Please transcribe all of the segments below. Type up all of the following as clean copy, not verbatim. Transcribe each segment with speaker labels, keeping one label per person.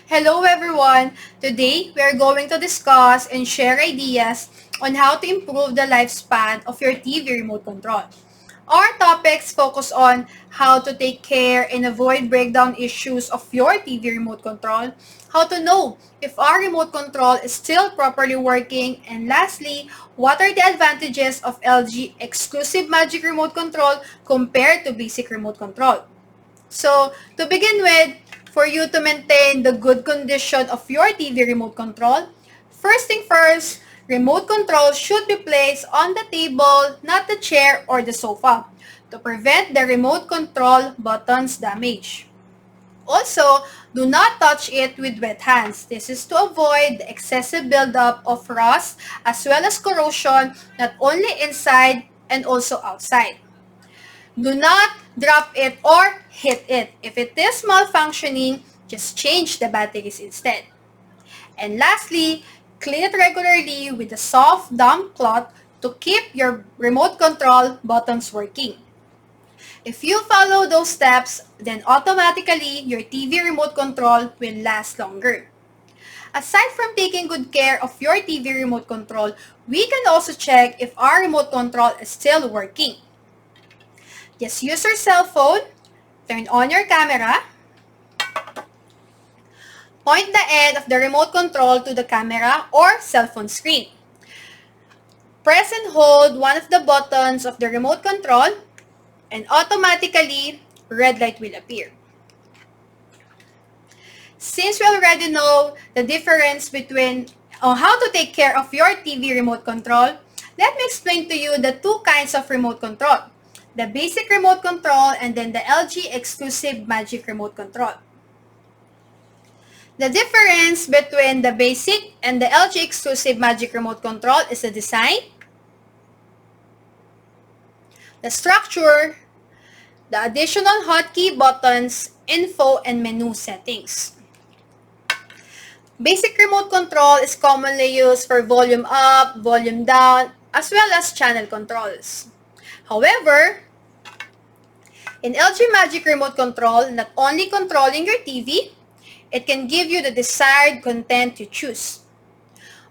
Speaker 1: Hello everyone! Today, we are going to discuss and share ideas on how to improve the lifespan of your TV remote control. Our topics focus on how to take care and avoid breakdown issues of your TV remote control, how to know if our remote control is still properly working, and lastly, what are the advantages of LG exclusive Magic Remote Control compared to basic remote control. So, to begin with, for you to maintain the good condition of your TV remote control, first thing first, remote control should be placed on the table, not the chair or the sofa, to prevent the remote control buttons damage. Also, do not touch it with wet hands. This is to avoid the excessive buildup of rust as well as corrosion not only inside and also outside. Do not drop it or hit it. If it is malfunctioning, just change the batteries instead. And lastly, clean it regularly with a soft, damp cloth to keep your remote control buttons working. If you follow those steps, then automatically your TV remote control will last longer. Aside from taking good care of your TV remote control, we can also check if our remote control is still working. Just use your cell phone, turn on your camera, point the end of the remote control to the camera or cell phone screen. Press and hold one of the buttons of the remote control and automatically red light will appear. Since we already know the difference between how to take care of your TV remote control, let me explain to you the two kinds of remote control. The basic remote control and then the LG exclusive Magic Remote Control. The difference between the basic and the LG exclusive Magic Remote Control is the design, the structure, the additional hotkey buttons, info, and menu settings. Basic remote control is commonly used for volume up, volume down, as well as channel controls. However, in LG Magic Remote Control, not only controlling your TV, it can give you the desired content you choose.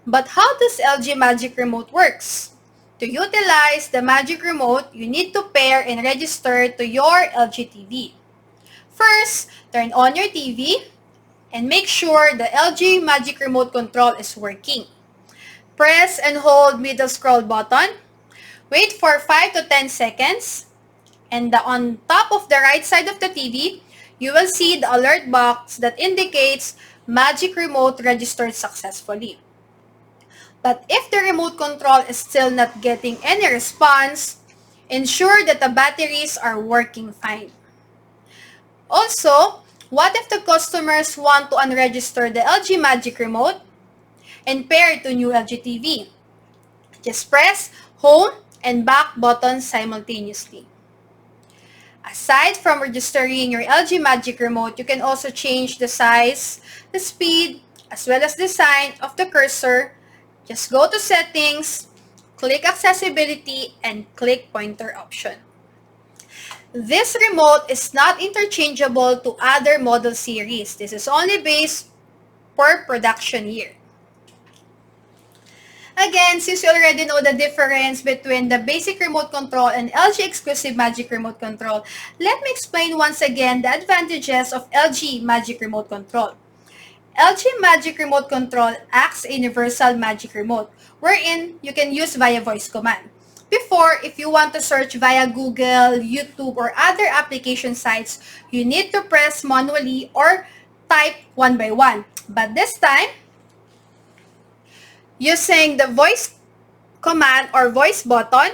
Speaker 1: But how does LG Magic Remote works? To utilize the Magic Remote, you need to pair and register to your LG TV. First, turn on your TV and make sure the LG Magic Remote Control is working. Press and hold middle scroll button. Wait for 5 to 10 seconds. And on top of the right side of the TV, you will see the alert box that indicates Magic Remote registered successfully. But if the remote control is still not getting any response, ensure that the batteries are working fine. Also, what if the customers want to unregister the LG Magic Remote and pair it to new LG TV? Just press Home and Back buttons simultaneously. Aside from registering your LG Magic Remote, you can also change the size, the speed, as well as design of the cursor. Just go to Settings, click Accessibility, and click Pointer option. This remote is not interchangeable to other model series. This is only based per production year. Again, since you already know the difference between the basic remote control and LG exclusive Magic Remote Control, let me explain once again the advantages of LG Magic Remote Control. LG Magic Remote Control acts a universal Magic Remote, wherein you can use via voice command. Before, if you want to search via Google, YouTube, or other application sites, you need to press manually or type one by one. But this time, using the voice command or voice button,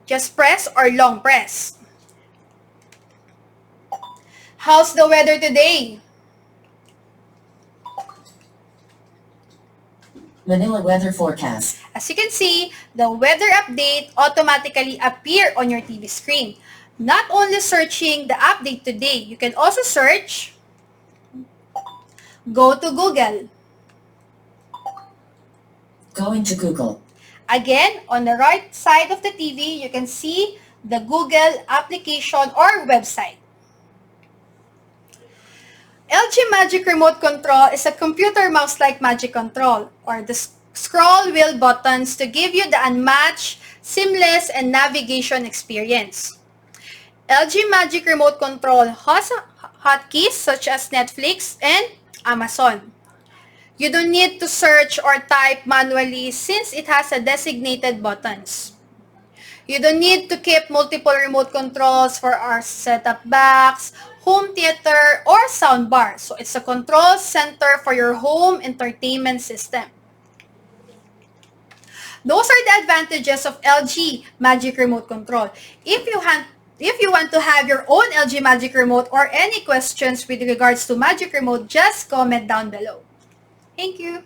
Speaker 1: just press or long press. How's the weather today?
Speaker 2: Manila weather forecast.
Speaker 1: As you can see, the weather update automatically appear on your TV screen. Not only searching the update today, you can also search, go to Google.
Speaker 2: Going to Google.
Speaker 1: Again, on the right side of the TV, you can see the Google application or website. LG Magic Remote Control is a computer mouse-like magic control, or the scroll wheel buttons to give you the unmatched, seamless, and navigation experience. LG Magic Remote Control has hotkeys such as Netflix and Amazon. You don't need to search or type manually since it has a designated buttons. You don't need to keep multiple remote controls for our set-top box, home theater, or soundbar. So it's a control center for your home entertainment system. Those are the advantages of LG Magic Remote Control. If you want to have your own LG Magic Remote or any questions with regards to Magic Remote, just comment down below. Thank you.